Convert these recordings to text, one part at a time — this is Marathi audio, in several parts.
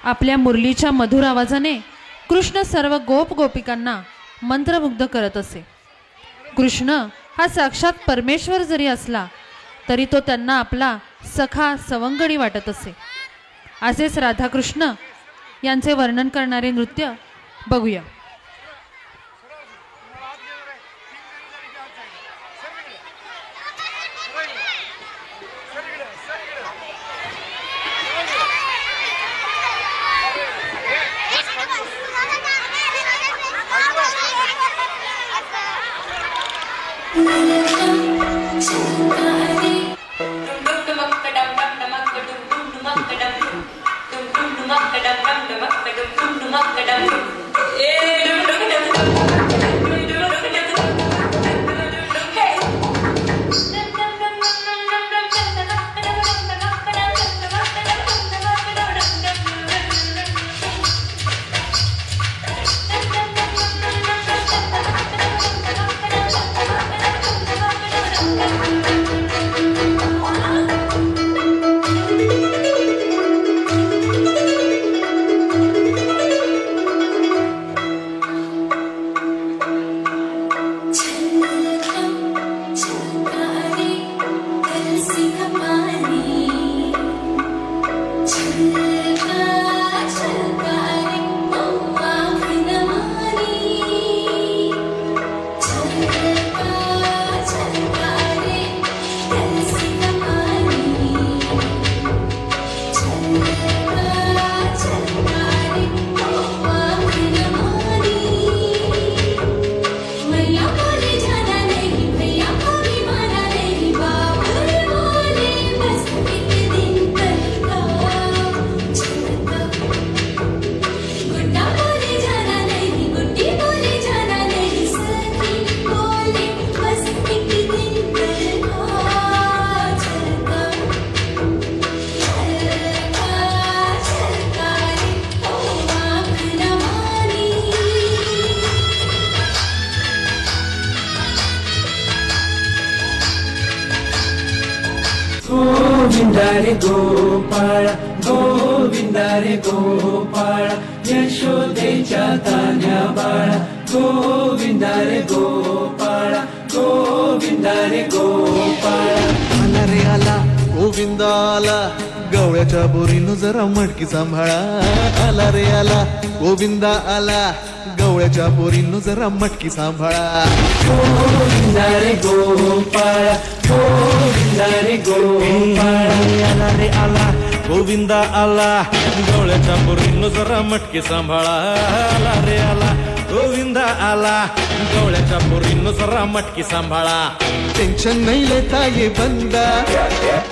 आपल्या मुरलीच्या मधुर आवाजाने कृष्ण सर्व गोप गोपिकांना मंत्रमुग्ध करत असे। कृष्ण हा साक्षात परमेश्वर जरी असला तरी तो त्यांना आपला सखा सवंगडी वाटत असे। असेच राधाकृष्ण यांचे वर्णन करणारे नृत्य बघूया। गोविंदा रे गोपाळ गोविंदा रे गोपाळ यशोदेच्या तान्या बाळा गोविंदा रे गोपाळ गोविंदा रे गोपाळ आला रे आला गोविंदा आला गवळ्याच्या बोरीनं जरा मटकी सांभाळा आला रे आला गोविंदा आला गवळ्याच्या बोरीनं जरा मटकी सांभाळा गोविंदा रे गोपाळ गोविंदा रे गोपाळ आला रे आला गोविंदा आला गवळ्याच्या बोरीनं जरा मटकी सांभाळा आला रे आला गोविंदा आला गवळ्याच्या बोरीनं जरा मटकी सांभाळा टेन्शन नाही लेता ये बंदा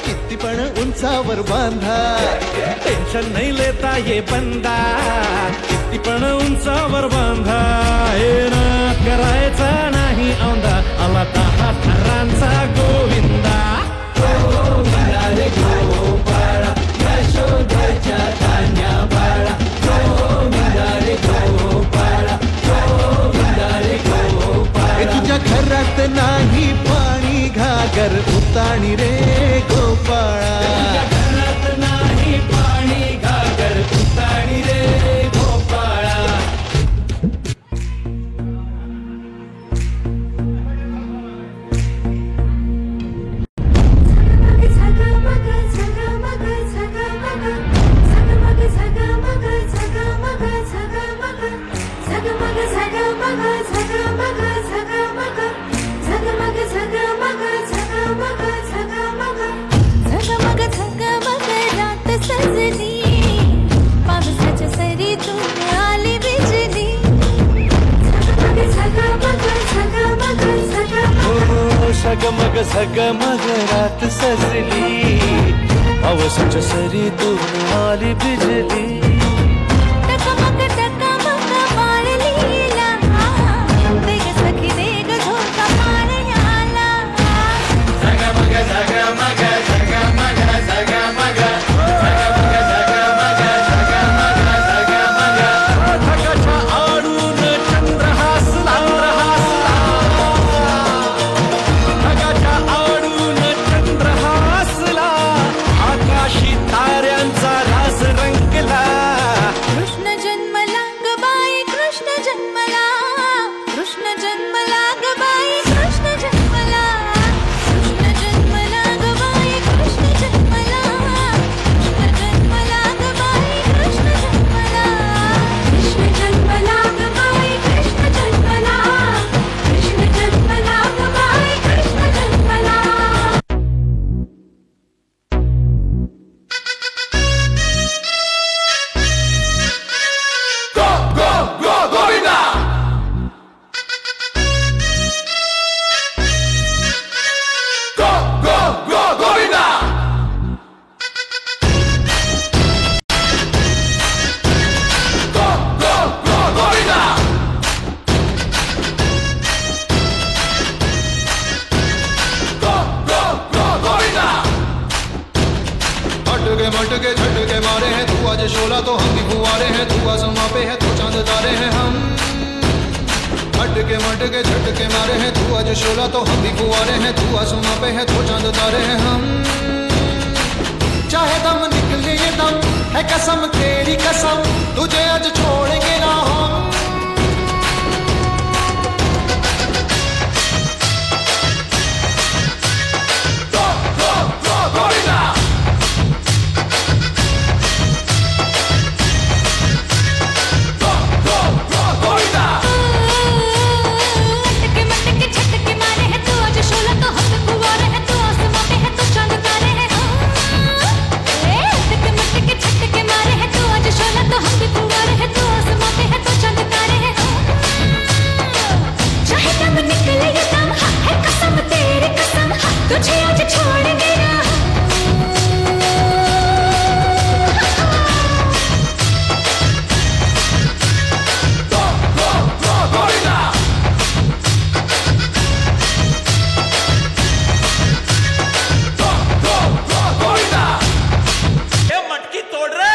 किती पण उंचावर बांधा टेन्शन नाही लेता ये बंदा किती पण उंचावर बांधा हे ना करायचा नाही औंधा आला 10 थरांचा गोविंदा गोविंदा रे गोपाळ यशोदेच्या तान्या बाळा गोविंदा रे गोपाळ गोविंदा रे गोपाळ तुझ्या घरात नाही पाणी घागर उताणी रे गोपाळा घरात नाही पाणी घागर उताणी रे गोपाळा झगमग झगमग रात सजली पावसाच्या सरीतून आली बिजली टकमक टकमक बाळलीला वेग सखी वेग झोका पाण्याला झगमग झगमग झगमग झगमग झगमग झगमग झगमग झगमग ढगाच्या आडून चंद्र हसला ढगाच्या आडून चंद्र हसला आकाशी ताऱ्यांचा रास रंगला आज शोला तो हम भी फुवारे हैं, तू आसमां पे है तो चांद तारे हैं। हम मटके झटके मारे हैं, तू आज शोला तो हम भी फुवारे हैं, तू आसमां पे है तो चांद तारे हैं। हम चाहे दम निकले ये दम है कसम तेरी कसम, तुझे आज छोड़ेंगे ना हम। अटके मटके झटके मारे हैं, तू आज शोला तो हम भी फुवारे हैं, तू आसमां पे है तो चांद तारे हैं। अटके मटके झटके मारे हैं, तू आज शोला तो हम भी फुवारे हैं, तू आसमां पे है तो चांद तारे हैं। चाहे दम निकले ये दम है कसम तेरी कसम, तुझे आज छोड़ेंगे ना हम। ए मटकी तोड़ रे।